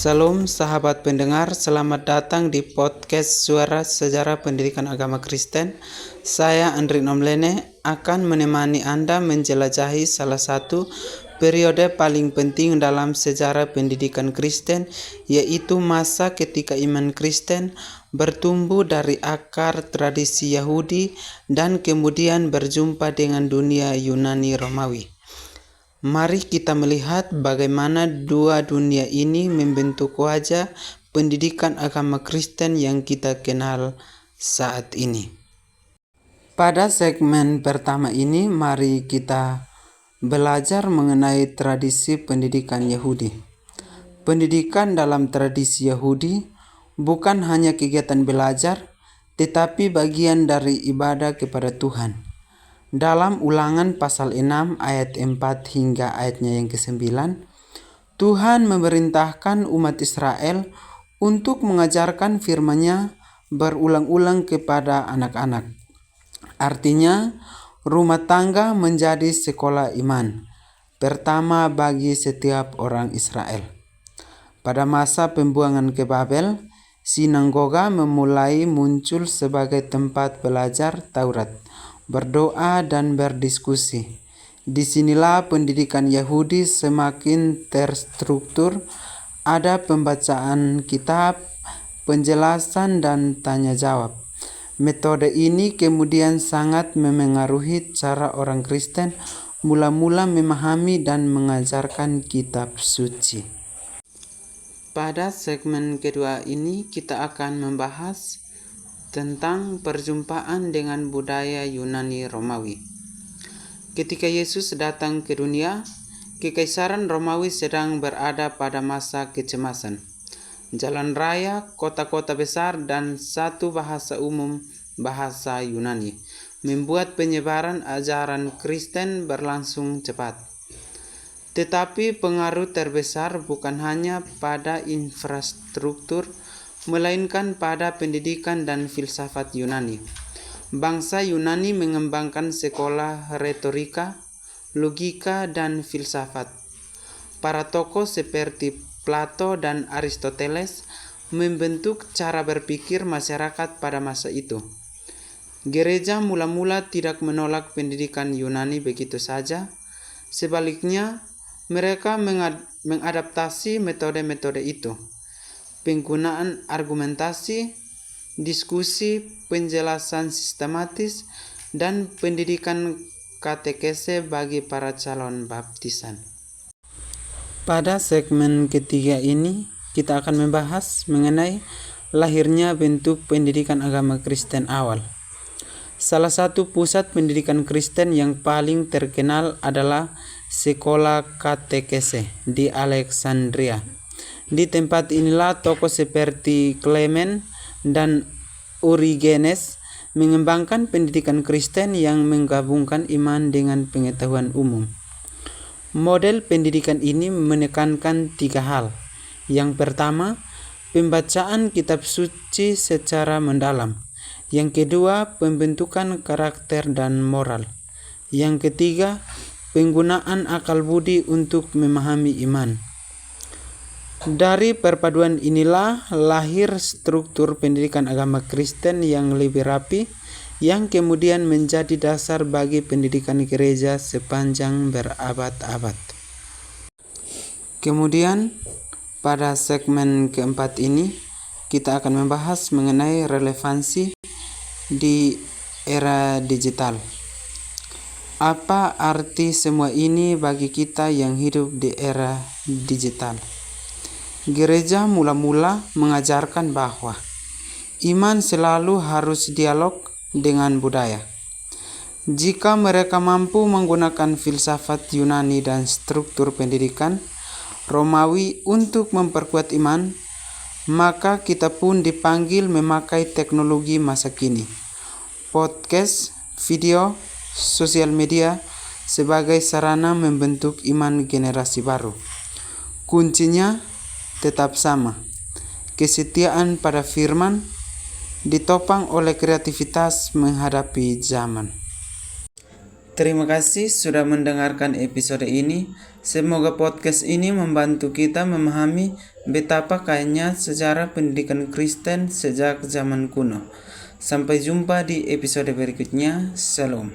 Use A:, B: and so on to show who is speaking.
A: Salam sahabat pendengar, selamat datang di podcast Suara Sejarah Pendidikan Agama Kristen. Saya Andri Nomlene akan menemani Anda menjelajahi salah satu periode paling penting dalam sejarah pendidikan Kristen, yaitu masa ketika iman Kristen bertumbuh dari akar tradisi Yahudi dan kemudian berjumpa dengan dunia Yunani Romawi. Mari kita melihat bagaimana dua dunia ini membentuk wajah pendidikan agama Kristen yang kita kenal saat ini. Pada segmen pertama ini, mari kita belajar mengenai tradisi pendidikan Yahudi. Pendidikan dalam tradisi Yahudi bukan hanya kegiatan belajar, tetapi bagian dari ibadah kepada Tuhan. Dalam Ulangan pasal 6 ayat 4 hingga ayatnya yang ke-9, Tuhan memerintahkan umat Israel untuk mengajarkan firman-Nya berulang-ulang kepada anak-anak. Artinya, rumah tangga menjadi sekolah iman pertama bagi setiap orang Israel. Pada masa pembuangan ke Babel, sinagoga memulai muncul sebagai tempat belajar Taurat, berdoa dan berdiskusi. Disinilah pendidikan Yahudi semakin terstruktur, ada pembacaan kitab, penjelasan dan tanya jawab. Metode ini kemudian sangat memengaruhi cara orang Kristen mula-mula memahami dan mengajarkan kitab suci. Pada segmen kedua ini kita akan membahas tentang perjumpaan dengan budaya Yunani Romawi. Ketika Yesus datang ke dunia, Kekaisaran Romawi sedang berada pada masa kecemasan. Jalan raya, kota-kota besar, dan satu bahasa umum, bahasa Yunani, membuat penyebaran ajaran Kristen berlangsung cepat. Tetapi pengaruh terbesar bukan hanya pada infrastruktur, melainkan pada pendidikan dan filsafat Yunani. Bangsa Yunani mengembangkan sekolah retorika, logika, dan filsafat. Para tokoh seperti Plato dan Aristoteles membentuk cara berpikir masyarakat pada masa itu. Gereja mula-mula tidak menolak pendidikan Yunani begitu saja. Sebaliknya, mereka mengadaptasi metode-metode itu. Penggunaan argumentasi, diskusi, penjelasan sistematis, dan pendidikan katekese bagi para calon baptisan. Pada segmen ketiga ini, kita akan membahas mengenai lahirnya bentuk pendidikan agama Kristen awal. Salah satu pusat pendidikan Kristen yang paling terkenal adalah Sekolah Katekese di Alexandria. Di tempat inilah tokoh seperti Clement dan Origenes mengembangkan pendidikan Kristen yang menggabungkan iman dengan pengetahuan umum. Model pendidikan ini menekankan 3 hal. Yang pertama, pembacaan kitab suci secara mendalam. Yang kedua, pembentukan karakter dan moral. Yang ketiga, penggunaan akal budi untuk memahami iman. Dari perpaduan inilah lahir struktur pendidikan agama Kristen yang lebih rapi, yang kemudian menjadi dasar bagi pendidikan gereja sepanjang berabad-abad. Kemudian, pada segmen keempat ini, kita akan membahas mengenai relevansi di era digital. Apa arti semua ini bagi kita yang hidup di era digital? Gereja mula-mula mengajarkan bahwa iman selalu harus dialog dengan budaya. Jika mereka mampu menggunakan filsafat Yunani dan struktur pendidikan Romawi untuk memperkuat iman, maka kita pun dipanggil memakai teknologi masa kini, podcast, video, sosial media sebagai sarana membentuk iman generasi baru. Kuncinya tetap sama, kesetiaan pada firman ditopang oleh kreativitas menghadapi zaman. Terima kasih sudah mendengarkan episode ini. Semoga podcast ini membantu kita memahami betapa kayanya sejarah pendidikan Kristen sejak zaman kuno. Sampai jumpa di episode berikutnya. Shalom.